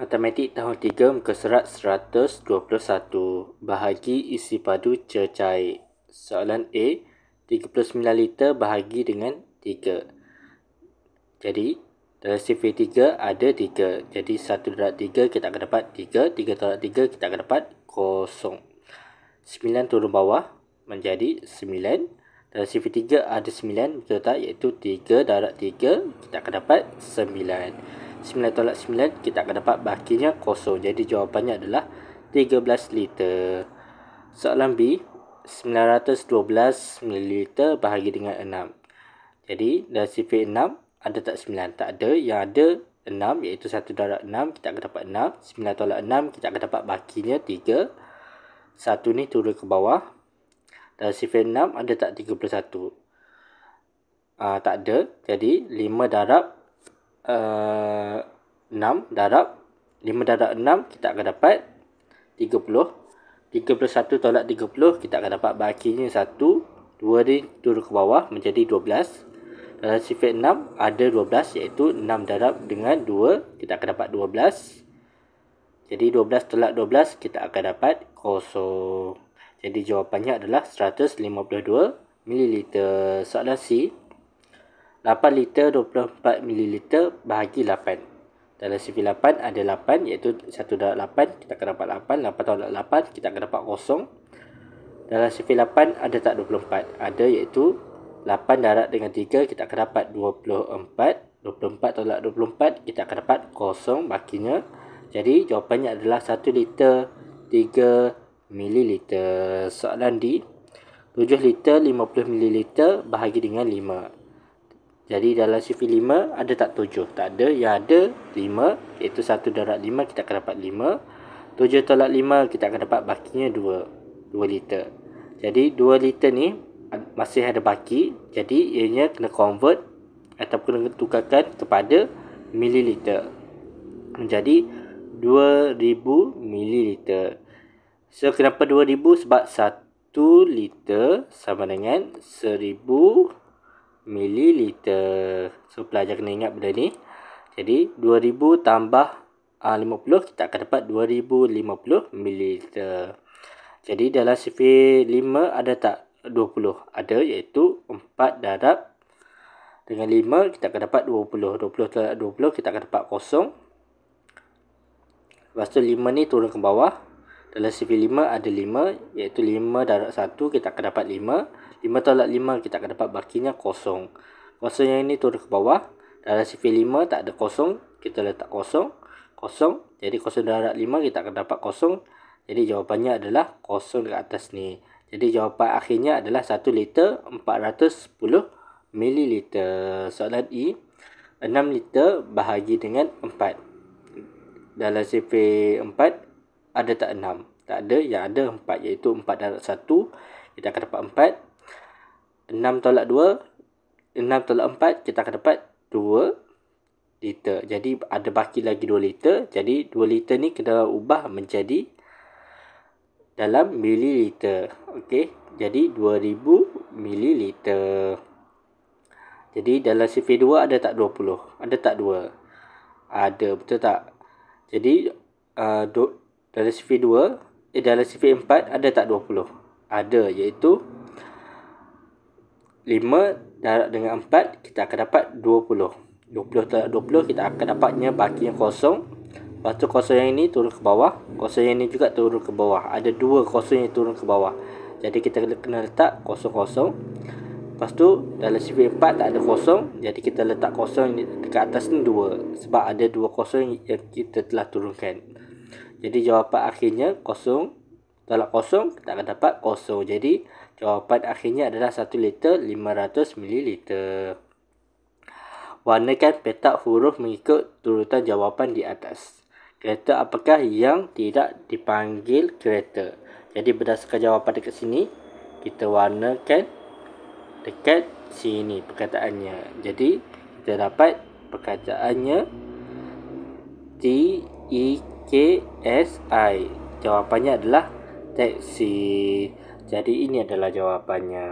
Matematik tahun 3 muka surat 121. Bahagi isi padu cecair. Soalan A, 39 liter bahagi dengan 3. Jadi dalam sifar 3 ada 3. Jadi 1/3 kita akan dapat 3. 3/3 kita akan dapat 0. 9 turun bawah menjadi 9. Dalam sifar 3 ada 9 betul tak? Iaitu 3/3 kita akan dapat 9. 9 tolak 9 kita akan dapat bakinya 0. Jadi jawapannya adalah 13 liter. Soalan B, 912 ml bahagi dengan 6. Jadi dalam sifar 6 ada tak 9? Tak ada. Yang ada 6 iaitu 1/6 kita akan dapat 6. 9 tolak 6 kita akan dapat bakinya 3. 1 ni turun ke bawah. Dalam sifar 6 ada tak 31? Tak ada. Jadi 5 darab 6 darab 5 darab 6 kita akan dapat 30. 31 tolak 30 kita akan dapat bahagiannya 1. 2 ni turun ke bawah menjadi 12. Dalam sifar 6 ada 12 iaitu 6 darab dengan 2 kita akan dapat 12. Jadi 12 tolak 12 kita akan dapat 0. Jadi jawapannya adalah 152 ml. Soalan C, 8 liter 24 ml bahagi 8. Dalam sifar 8 ada 8 iaitu 1/8 kita akan dapat 8. 8 tolak 8 kita akan dapat 0. Dalam sifar 8 ada tak 24? Ada iaitu 8 darab dengan 3 kita akan dapat 24. 24 tolak 24 kita akan dapat 0 bakinya. Jadi jawapannya adalah 1 liter 3 ml. Soalan D, 7 liter 50 ml bahagi dengan 5. Jadi dalam sifar 5 ada tak 7? Tak ada. Yang ada 5 iaitu 1/5 kita akan dapat 5. 7 tolak 5 kita akan dapat bakinya 2 liter. Jadi 2 liter ni masih ada baki. Jadi ianya kena convert ataupun kena tukarkan kepada mililiter. Menjadi 2000 mililiter. So kenapa 2000? Sebab 1 liter sama dengan 1000 mililiter. So pelajar kena ingat benda ni. Jadi 2000 tambah 50 kita akan dapat 2050 mililiter. Jadi dalam sifar 5 ada tak 20? Ada iaitu 4 darab dengan 5 kita akan dapat 20. 20 tolak 20 kita akan dapat 0. Lepas tu 5 ni turun ke bawah. Dalam sifar 5 ada 5 iaitu 5 darab 1 kita akan dapat 5. 5 tolak 5 kita akan dapat bakinya 0. 0 yang ini turun ke bawah. Dalam sifar 5 tak ada 0. Kita letak 0. 0. Jadi 0 darab 5 kita akan dapat 0. Jadi jawapannya adalah 0 dekat atas ni. Jadi jawapan akhirnya adalah 1 liter 410 mililiter. Soalan E, 6 liter bahagi dengan 4. Dalam sifar 4 ada tak 6? Tak ada. Yang ada 4 iaitu 4 darab 1 kita akan dapat 4. 6 tolak 2 6 tolak 4 kita akan dapat 2 liter. Jadi ada baki lagi 2 liter. Jadi 2 liter ni kena ubah menjadi dalam mililiter. Okey. Jadi 2000 mililiter. Jadi dalam sifar 2 ada tak 20? Ada tak 2? Ada, betul tak? Jadi dalam sifar 2 dalam sifar 4 ada tak 20? Ada, iaitu 5 darab dengan 4 kita akan dapat 20. 20 tolak 20 kita akan dapatnya bakinya 0. Lepas tu 0 yang ini turun ke bawah. 0 yang ini juga turun ke bawah. Ada 2 0 yang turun ke bawah. Jadi kita kena letak 0. Lepas tu dalam sifar 4 tak ada 0. Jadi kita letak 0 dekat atas ni 2. Sebab ada 2 0 yang kita telah turunkan. Jadi jawapan akhirnya 0 tolak 0 kita akan dapat 0. Jadi jawapan akhirnya adalah 1 liter 500 mililiter. Warnakan petak huruf mengikut turutan jawapan di atas. Kereta apakah yang tidak dipanggil kereta? Jadi berdasarkan jawapan dekat sini, kita warnakan dekat sini perkataannya. Jadi kita dapat perkataannya TEKSI. Jawapannya adalah taksi. Jadi ini adalah jawapannya.